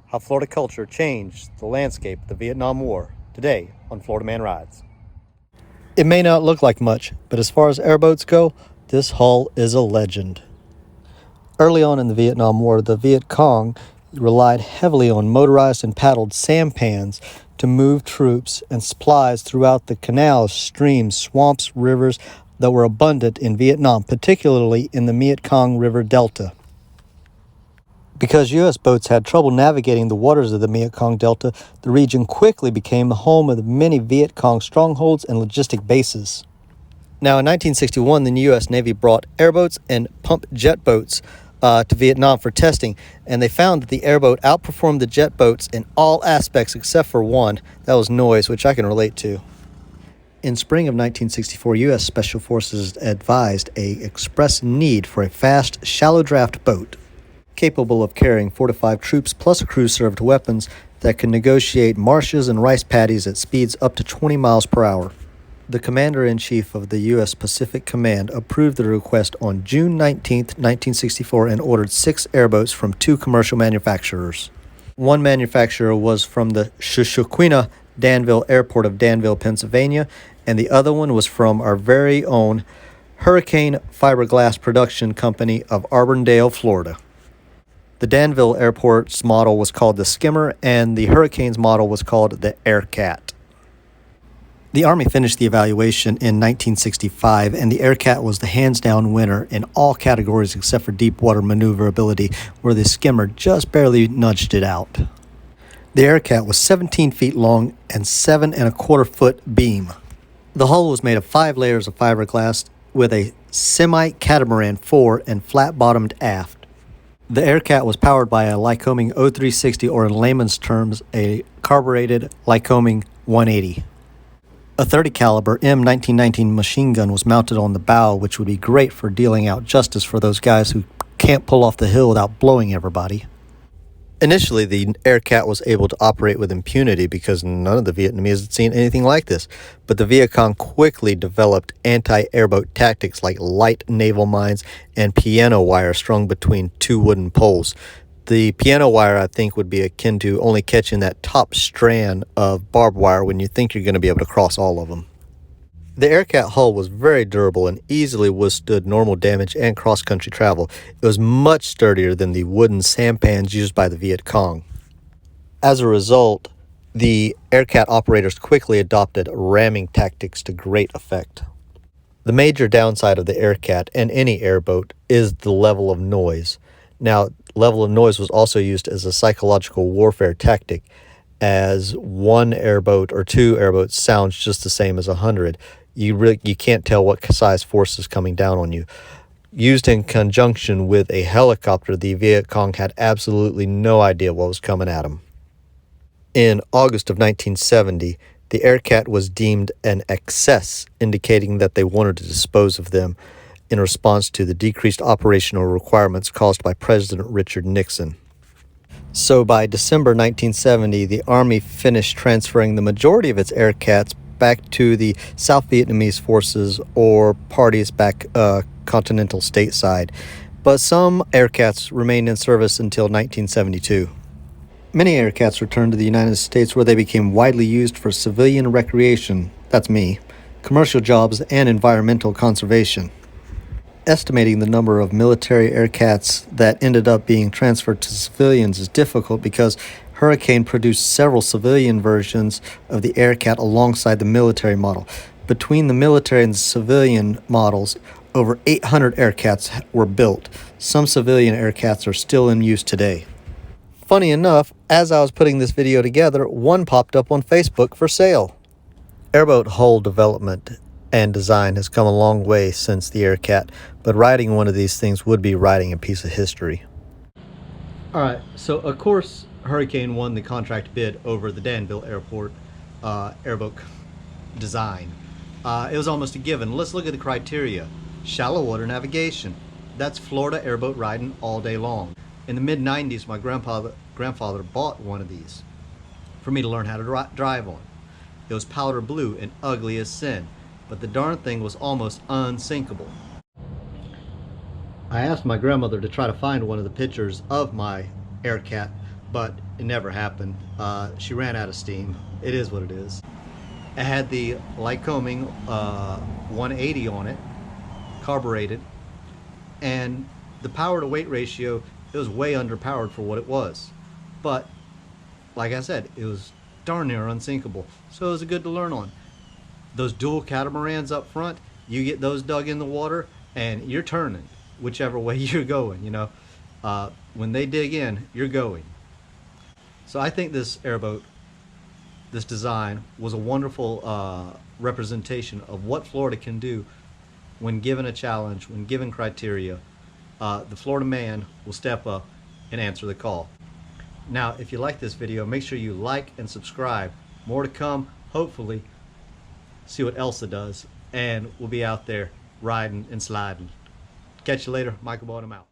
how Florida culture changed the landscape of the Vietnam War, today on Florida Man Rides. It may not look like much, but as far as airboats go, this hull is a legend. Early on in the Vietnam War, the Viet Cong relied heavily on motorized and paddled sampans to move troops and supplies throughout the canals, streams, swamps, rivers that were abundant in Vietnam, particularly in the Mekong River Delta. Because U.S. boats had trouble navigating the waters of the Mekong Delta, the region quickly became the home of the many Viet Cong strongholds and logistic bases. Now, in 1961, the U.S. Navy brought airboats and pump jet boats to Vietnam for testing, and they found that the airboat outperformed the jet boats in all aspects except for one. That was noise, which I can relate to. In spring of 1964, U.S. Special Forces advised an express need for a fast, shallow draft boat capable of carrying 4 to 5 troops plus crew-served weapons that can negotiate marshes and rice paddies at speeds up to 20 miles per hour. The Commander-in-Chief of the U.S. Pacific Command approved the request on June 19, 1964, and ordered 6 airboats from 2 commercial manufacturers. One manufacturer was from the Susquehanna Danville Airport of Danville, Pennsylvania, and the other one was from our very own Hurricane Fiberglass Production Company of Auburndale, Florida. The Danville Airport's model was called the Skimmer, and the Hurricane's model was called the Aircat. The Army finished the evaluation in 1965, and the Aircat was the hands-down winner in all categories except for deep water maneuverability, where the Skimmer just barely nudged it out. The Aircat was 17 feet long and 7¼ foot beam. The hull was made of 5 layers of fiberglass with a semi-catamaran fore and flat-bottomed aft. The Aircat was powered by a Lycoming 0360, or in layman's terms, a carbureted Lycoming 180. A 30 caliber M1919 machine gun was mounted on the bow, which would be great for dealing out justice for those guys who can't pull off the hill without blowing everybody. Initially, the Aircat was able to operate with impunity because none of the Vietnamese had seen anything like this, but the Viet Cong quickly developed anti-airboat tactics like light naval mines and piano wire strung between 2 wooden poles. The piano wire, I think, would be akin to only catching that top strand of barbed wire when you think you're going to be able to cross all of them. The Aircat hull was very durable and easily withstood normal damage and cross-country travel. It was much sturdier than the wooden sampans used by the Viet Cong. As a result, the Aircat operators quickly adopted ramming tactics to great effect. The major downside of the Aircat and any airboat is the level of noise. Now, level of noise was also used as a psychological warfare tactic, as 1 airboat or 2 airboats sounds just the same as 100. You can't tell what size force is coming down on you. Used in conjunction with a helicopter, the Viet Cong had absolutely no idea what was coming at them. In August of 1970, the Aircat was deemed an excess, indicating that they wanted to dispose of them in response to the decreased operational requirements caused by President Richard Nixon. So by December 1970, the Army finished transferring the majority of its Aircats back to the South Vietnamese forces or parties back continental stateside, but some Aircats remained in service until 1972. Many Aircats returned to the United States, where they became widely used for civilian recreation, that's me, commercial jobs, and environmental conservation. Estimating the number of military Aircats that ended up being transferred to civilians is difficult because Hurricane produced several civilian versions of the Aircat alongside the military model. Between the military and the civilian models, over 800 Aircats were built. Some civilian Aircats are still in use today. Funny enough, as I was putting this video together, one popped up on Facebook for sale. Airboat hull development and design has come a long way since the Aircat, but riding one of these things would be riding a piece of history. Alright, so of course Hurricane won the contract bid over the Danville Airport airboat design. It was almost a given. Let's look at the criteria. Shallow water navigation. That's Florida airboat riding all day long. In the mid-90s, my grandfather bought one of these for me to learn how to drive on. It was powder blue and ugly as sin, but the darn thing was almost unsinkable. I asked my grandmother to try to find one of the pictures of my Aircat but it never happened. She ran out of steam. It is what it is. It had the Lycoming 180 on it, carbureted, and the power to weight ratio, it was way underpowered for what it was. But like I said, it was darn near unsinkable, so it was good to learn on. Those dual catamarans up front, you get those dug in the water and you're turning whichever way you're going, you know. When they dig in, you're going. So I think this airboat, this design, was a wonderful representation of what Florida can do when given a challenge, when given criteria. The Florida man will step up and answer the call. Now, if you like this video, make sure you like and subscribe. More to come, hopefully. See what Elsa does, and we'll be out there riding and sliding. Catch you later. Michael Bottom out.